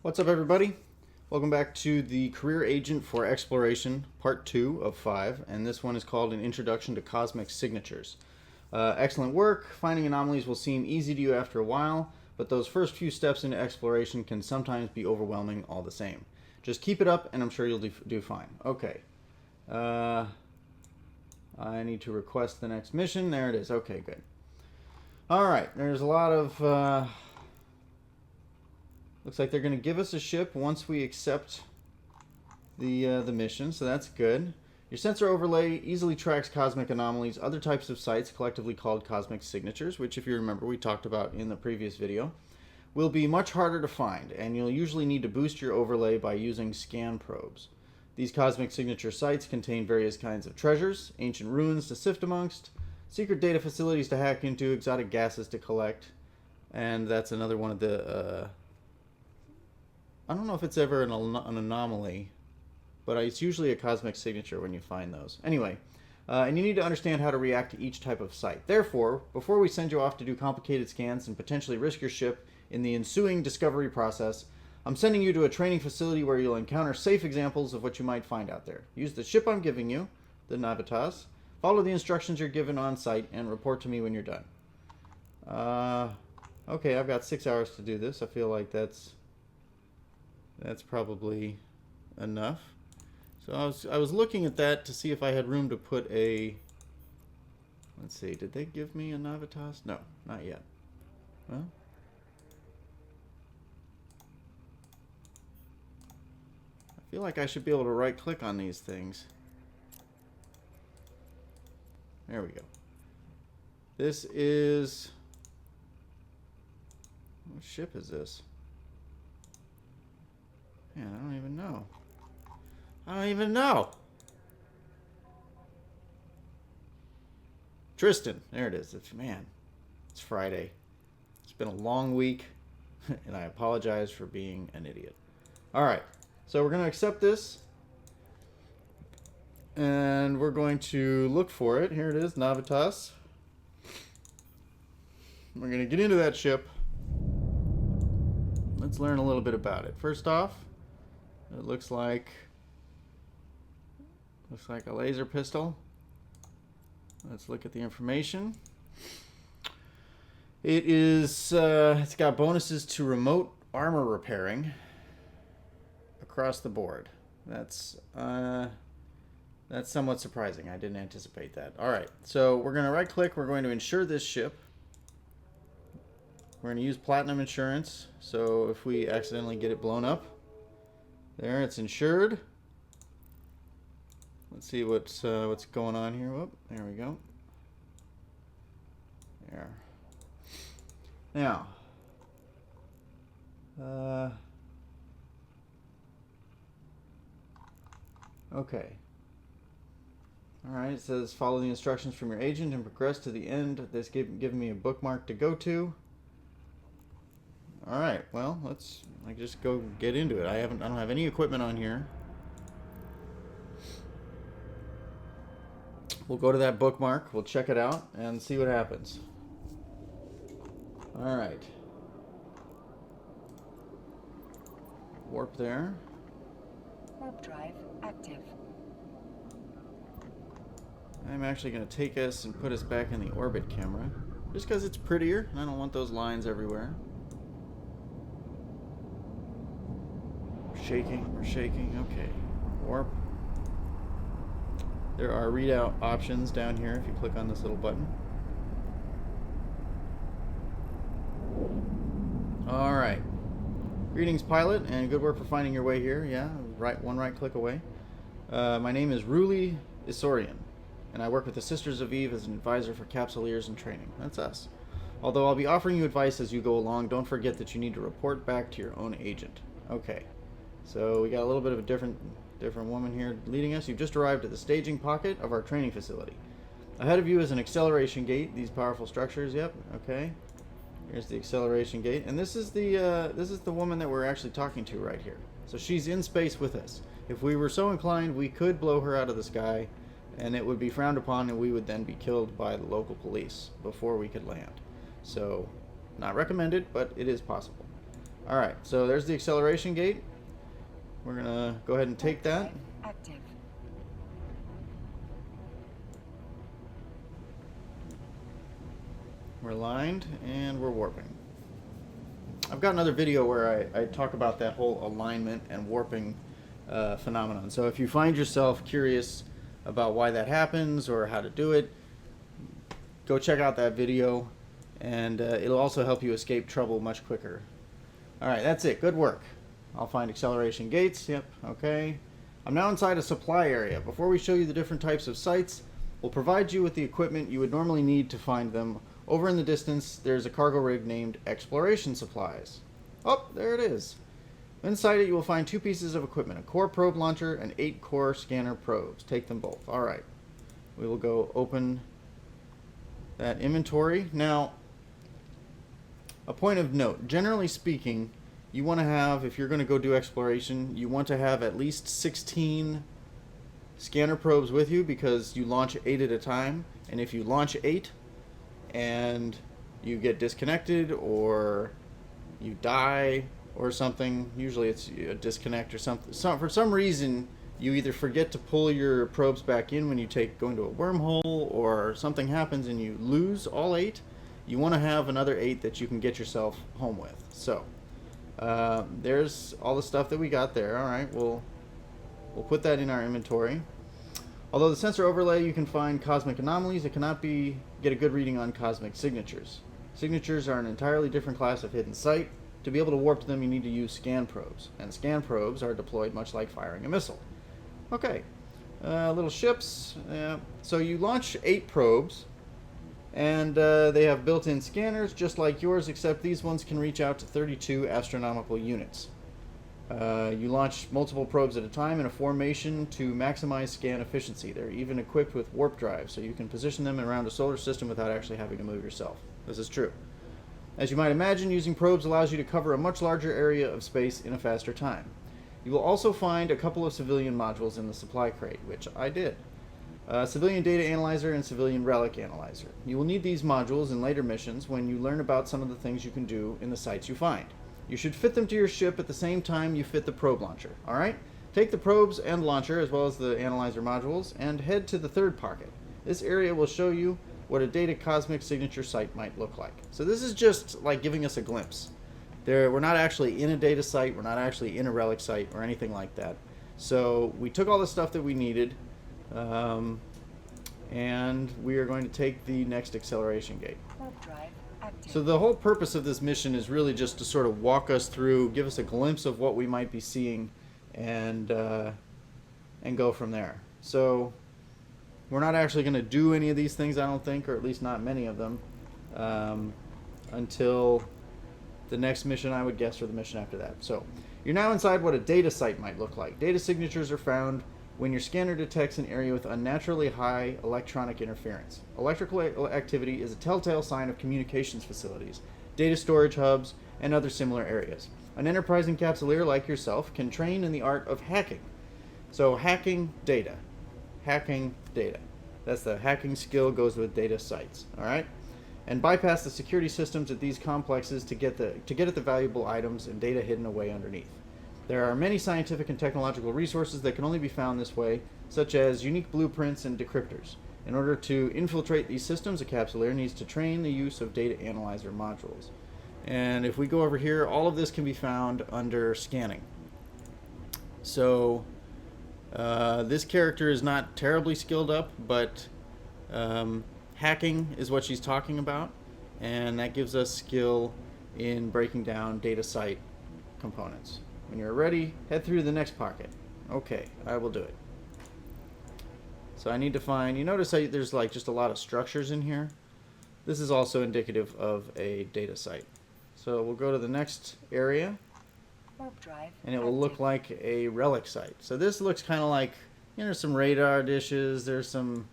What's up, everybody? Welcome back to the Career Agent for Exploration, Part 2 of 5, and this one is called An Introduction to Cosmic Signatures. Excellent work. Finding anomalies will seem easy to you after a while, but those first few steps into exploration can sometimes be overwhelming all the same. Just keep it up, and I'm sure you'll do fine. Okay. I need to request the next mission. There it is. Okay, good. Alright, there's a lot of... Looks like they're going to give us a ship once we accept the mission, so that's good. Your sensor overlay easily tracks cosmic anomalies, other types of sites, collectively called cosmic signatures, which, if you remember, we talked about in the previous video, will be much harder to find, and you'll usually need to boost your overlay by using scan probes. These cosmic signature sites contain various kinds of treasures, ancient ruins to sift amongst, secret data facilities to hack into, exotic gases to collect, and that's another one of the... I don't know if it's ever an anomaly, but it's usually a cosmic signature when you find those. Anyway, and you need to understand how to react to each type of site. Therefore, before we send you off to do complicated scans and potentially risk your ship in the ensuing discovery process, I'm sending you to a training facility where you'll encounter safe examples of what you might find out there. Use the ship I'm giving you, the Navitas, follow the instructions you're given on site, and report to me when you're done. Okay, I've got 6 hours to do this. I feel like that's probably enough. So I was looking at that to see if I had room to put a... Let's see, did they give me a Navitas? No, not yet. Well, I feel like I should be able to right-click on these things. There we go. This is... What ship is this? Man, I don't even know. I don't even know. Tristan. There it is. Man, it's Friday. It's been a long week, and I apologize for being an idiot. All right. So we're going to accept this, and we're going to look for it. Here it is, Navitas. We're going to get into that ship. Let's learn a little bit about it. First off, it looks like a laser pistol. Let's look at the information. It is it's got bonuses to remote armor repairing across the board. That's somewhat surprising. I didn't anticipate that. All right, so we're going to right click. We're going to insure this ship. We're going to use platinum insurance. So if we accidentally get it blown up, there, it's insured. Let's see what's going on here. Whoop, there we go. There. Now, okay. All right. It says follow the instructions from your agent and progress to the end. This giving me a bookmark to go to. All right. Well, let's just go get into it. I don't have any equipment on here. We'll go to that bookmark. We'll check it out and see what happens. All right. Warp there. Warp drive active. I'm actually going to take us and put us back in the orbit camera, just because it's prettier, and I don't want those lines everywhere. We're shaking. Okay. Warp. There are readout options down here if you click on this little button. Alright. Greetings, pilot, and good work for finding your way here. Yeah, one right click away. My name is Relic Site, and I work with the Sisters of Eve as an advisor for capsuleers and training. That's us. Although I'll be offering you advice as you go along, don't forget that you need to report back to your own agent. Okay. So we got a little bit of a different woman here leading us. You've just arrived at the staging pocket of our training facility. Ahead of you is an acceleration gate. These powerful structures. Yep. Okay. Here's the acceleration gate, and this is the woman that we're actually talking to right here. So she's in space with us. If we were so inclined, we could blow her out of the sky, and it would be frowned upon, and we would then be killed by the local police before we could land. So, not recommended, but it is possible. Alright, so there's the acceleration gate. We're going to go ahead and take that. Drive active. We're aligned, and we're warping. I've got another video where I talk about that whole alignment and warping phenomenon. So if you find yourself curious about why that happens or how to do it, go check out that video, and it'll also help you escape trouble much quicker. Alright, that's it. Good work. I'll find acceleration gates. Yep, okay. I'm now inside a supply area. Before we show you the different types of sites, we'll provide you with the equipment you would normally need to find them. Over in the distance, there's a cargo rig named Exploration Supplies. Oh, there it is. Inside it, you will find 2 pieces of equipment, a core probe launcher and 8 core scanner probes. Take them both. All right. We will go open that inventory. Now, a point of note. Generally speaking, you want to have, if you're going to go do exploration, you want to have at least 16 scanner probes with you because you launch 8 at a time. And if you launch 8, and you get disconnected or you die or something, usually it's a disconnect or something. For some reason, you either forget to pull your probes back in when you go into a wormhole, or something happens and you lose all 8. You want to have another 8 that you can get yourself home with. So there's all the stuff that we got there. All right, we'll put that in our inventory. Although the sensor overlay, you can find cosmic anomalies, it cannot get a good reading on cosmic signatures. Signatures are an entirely different class of hidden site. To be able to warp to them, you need to use scan probes. And scan probes are deployed much like firing a missile. Okay, little ships. So you launch 8 probes, and they have built-in scanners just like yours, except these ones can reach out to 32 astronomical units. You launch multiple probes at a time in a formation to maximize scan efficiency. They're even equipped with warp drives, so you can position them around a solar system without actually having to move yourself. This is true. As you might imagine, using probes allows you to cover a much larger area of space in a faster time. You will also find a couple of civilian modules in the supply crate, which I did. Civilian Data Analyzer and Civilian Relic Analyzer. You will need these modules in later missions when you learn about some of the things you can do in the sites you find. You should fit them to your ship at the same time you fit the probe launcher, alright? Take the probes and launcher, as well as the analyzer modules, and head to the 3rd pocket. This area will show you what a data cosmic signature site might look like. So this is just like giving us a glimpse. We're not actually in a data site, we're not actually in a relic site, or anything like that. So we took all the stuff that we needed, and we are going to take the next acceleration gate. Warp drive active. So the whole purpose of this mission is really just to sort of walk us through, give us a glimpse of what we might be seeing, and go from there. So we're not actually going to do any of these things, I don't think, or at least not many of them, until the next mission, I would guess, or the mission after that. So you're now inside what a data site might look like. Data signatures are found when your scanner detects an area with unnaturally high electronic interference. Electrical activity is a telltale sign of communications facilities, data storage hubs, and other similar areas. An enterprise encapsulator like yourself can train in the art of hacking. So hacking data. Hacking data. That's the hacking skill, goes with data sites. All right? And bypass the security systems at these complexes to get at the valuable items and data hidden away underneath. There are many scientific and technological resources that can only be found this way, such as unique blueprints and decryptors. In order to infiltrate these systems, a capsulator needs to train the use of data analyzer modules. And if we go over here, all of this can be found under scanning. So this character is not terribly skilled up, but hacking is what she's talking about, and that gives us skill in breaking down data site components. When you're ready, head through to the next pocket. Okay, I will do it. So I need to find, you notice how there's like just a lot of structures in here? This is also indicative of a data site. So we'll go to the next area, Warp drive and it will look like a relic site. So this looks kind of like, there's some radar dishes, there's some,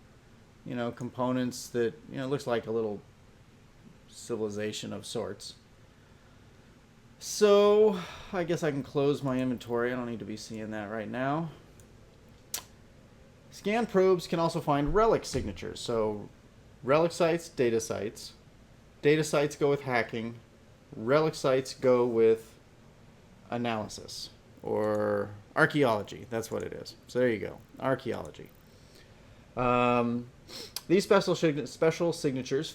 components that, looks like a little civilization of sorts. So I guess I can close my inventory. I don't need to be seeing that right now. Scan probes can also find relic signatures. So relic sites, data sites. Data sites go with hacking. Relic sites go with analysis or archaeology. That's what it is. So there you go, archaeology. These special signatures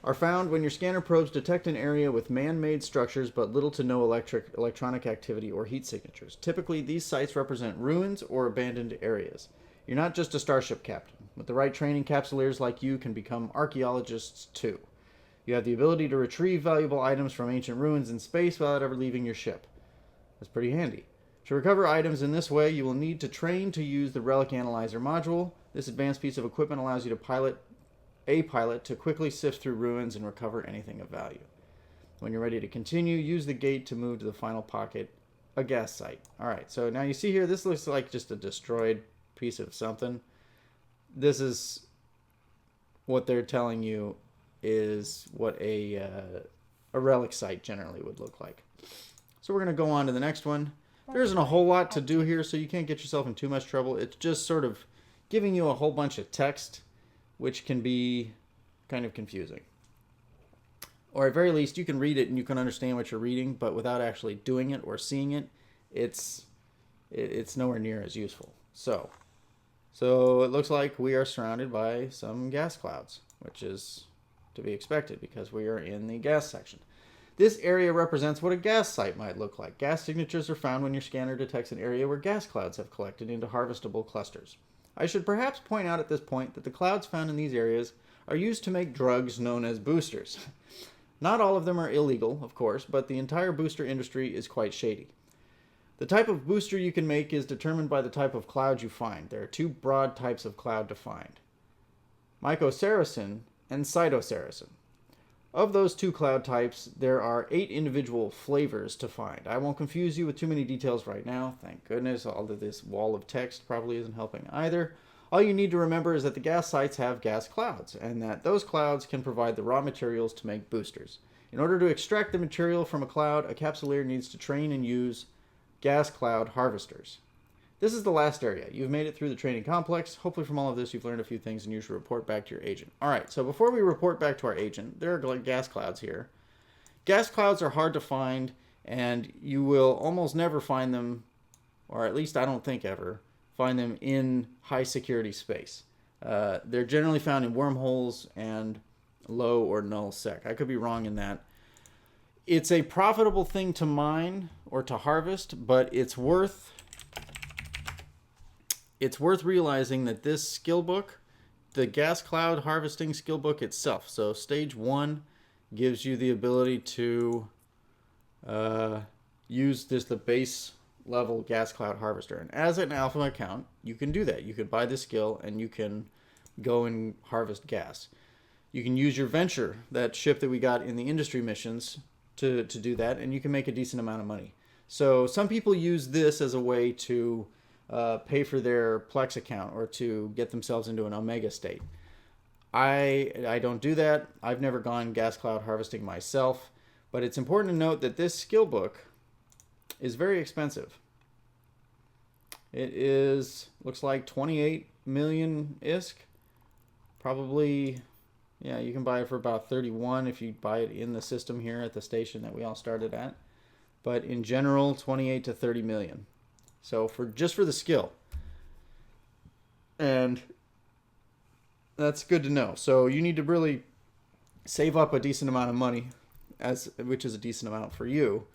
are found when your scanner probes detect an area with man-made structures but little to no electronic activity or heat signatures. Typically, these sites represent ruins or abandoned areas. You're not just a starship captain. With the right training, capsuleers like you can become archaeologists too. You have the ability to retrieve valuable items from ancient ruins in space without ever leaving your ship. That's pretty handy. To recover items in this way, you will need to train to use the Relic Analyzer module. This advanced piece of equipment allows you to pilot to quickly sift through ruins and recover anything of value. When you're ready to continue, use the gate to move to the final pocket, a gas site. Alright, so now you see here, this looks like just a destroyed piece of something. This is what they're telling you is what a relic site generally would look like. So we're going to go on to the next one. There isn't a whole lot to do here, so you can't get yourself in too much trouble. It's just sort of giving you a whole bunch of text, which can be kind of confusing. Or at very least, you can read it and you can understand what you're reading, but without actually doing it or seeing it, it's nowhere near as useful. So it looks like we are surrounded by some gas clouds, which is to be expected because we are in the gas section. This area represents what a gas site might look like. Gas signatures are found when your scanner detects an area where gas clouds have collected into harvestable clusters. I should perhaps point out at this point that the clouds found in these areas are used to make drugs known as boosters. Not all of them are illegal, of course, but the entire booster industry is quite shady. The type of booster you can make is determined by the type of cloud you find. There are two broad types of cloud to find: Mycocericin and Cytocericin. Of those two cloud types, there are 8 individual flavors to find. I won't confuse you with too many details right now. Thank goodness, all of this wall of text probably isn't helping either. All you need to remember is that the gas sites have gas clouds, and that those clouds can provide the raw materials to make boosters. In order to extract the material from a cloud, a capsuleer needs to train and use gas cloud harvesters. This is the last area. You've made it through the training complex. Hopefully from all of this you've learned a few things and you should report back to your agent. Alright, so before we report back to our agent, there are gas clouds here. Gas clouds are hard to find, and you will almost never find them, or at least I don't think ever, find them in high security space. They're generally found in wormholes and low or null sec. I could be wrong in that. It's a profitable thing to mine or to harvest, but it's worth realizing that this skill book, the gas cloud harvesting skill book itself, so stage 1 gives you the ability to use the base level gas cloud harvester. And as an alpha account, you can do that. You can buy the skill and you can go and harvest gas. You can use your venture, that ship that we got in the industry missions, to do that, and you can make a decent amount of money. So some people use this as a way to pay for their Plex account or to get themselves into an Omega state. I don't do that. I've never gone gas cloud harvesting myself, but it's important to note that this skill book is very expensive. It looks like 28 million ISK. Probably, yeah, you can buy it for about 31 if you buy it in the system here at the station that we all started at. But in general, 28 to 30 million. So just for the skill. And that's good to know. So you need to really save up a decent amount of money, which is a decent amount for you.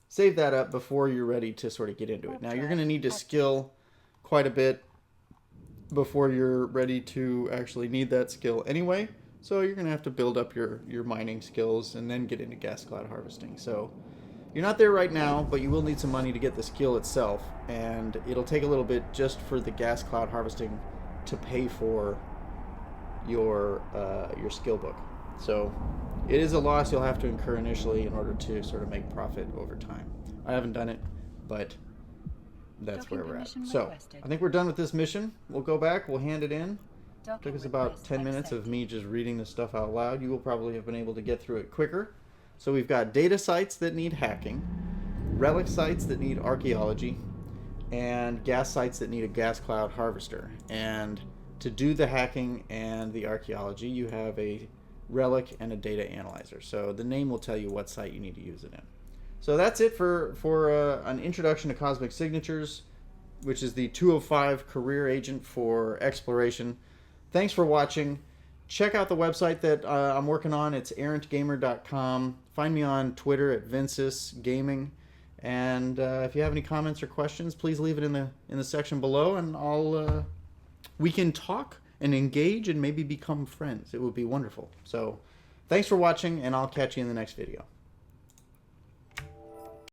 Save that up before you're ready to sort of get into it. Now you're going to need to skill quite a bit before you're ready to actually need that skill anyway. So you're going to have to build up your mining skills and then get into gas cloud harvesting. So you're not there right now, but you will need some money to get the skill itself, and it'll take a little bit just for the gas cloud harvesting to pay for your skill book. So it is a loss you'll have to incur initially in order to sort of make profit over time. I haven't done it, but that's where we're at. So I think we're done with this mission. We'll go back, we'll hand it in. It took us about 10 minutes of me just reading this stuff out loud. You will probably have been able to get through it quicker. So we've got data sites that need hacking, relic sites that need archaeology, and gas sites that need a gas cloud harvester. And to do the hacking and the archaeology, you have a relic and a data analyzer. So the name will tell you what site you need to use it in. So that's it for an introduction to cosmic signatures, which is the 205 career agent for exploration. Thanks for watching. Check out the website that I'm working on. It's errantgamer.com. Find me on Twitter at Vinsis Gaming. And if you have any comments or questions, please leave it in the section below, and we can talk and engage and maybe become friends. It would be wonderful. So thanks for watching, and I'll catch you in the next video.